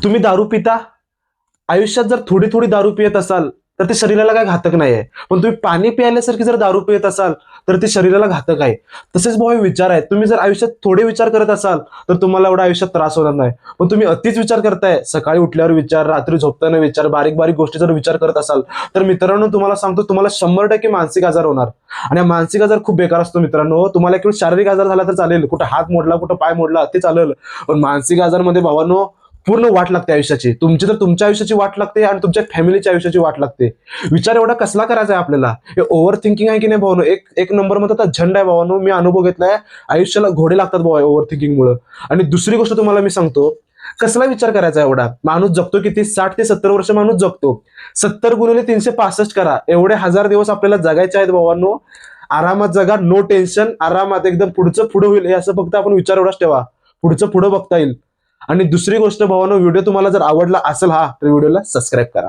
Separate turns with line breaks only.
तुम्ही दारू पिता, आयुष्यात जर थोडी थोडी दारू पियत असाल तर ते शरीराला काय घातक नाही आहे. पण तुम्ही पाणी प्यायल्यासारखी जर दारू पियत असाल तर ते शरीराला घातक आहे. तसेच भाऊ हे विचार आहेत. तुम्ही जर आयुष्यात थोडे विचार करत असाल तर तुम्हाला एवढा आयुष्यात त्रास होणार नाही. पण तुम्ही अतिच विचार करताय, सकाळी उठल्यावर विचार, रात्री झोपताना विचार, बारीक बारीक गोष्टी जर विचार करत असाल तर मित्रांनो तुम्हाला सांगतो, तुम्हाला 100% मानसिक आजार होणार. आणि हा मानसिक आजार खूप बेकार असतो मित्रांनो. तुम्हाला केवळ शारीरिक आजार झाला तर चालेल, कुठं हात मोडला, कुठं पाय मोडला ते चालेल, पण मानसिक आजारमध्ये भावांनो पूर्ण वाट लागते आयुष्याची. तुमची तर तुमच्या आयुष्याची वाट लागते आणि तुमच्या फॅमिलीच्या आयुष्याची वाट लागते. विचार एवढा कसला करायचा आहे आपल्याला? हे ओव्हर थिंकिंग आहे की नाही भावानो, एक एक नंबर मध्ये झंड आहे भावानो. मी अनुभव घेतलाय, आयुष्याला घोडे लागतात भावा ओव्हर थिंकिंग मुळे. आणि दुसरी गोष्ट तुम्हाला मी सांगतो, कसला विचार करायचा एवढा? माणूस जगतो किती? 60 ते 70 वर्ष माणूस जगतो. 70 गुणिले 365 करा, एवढे 1000 दिवस आपल्याला जगायचे आहेत भावांनो. आरामात जगा, नो टेन्शन, आरामात एकदम. पुढचं पुढे होईल हे असं फक्त आपण विचार एवढाच ठेवा, पुढचं पुढे बघता येईल. आणि दुसरी गोष्ट भावांनो, व्हिडिओ तुम्हाला जर आवडला असेल हा तर व्हिडिओला सबस्क्राईब करा.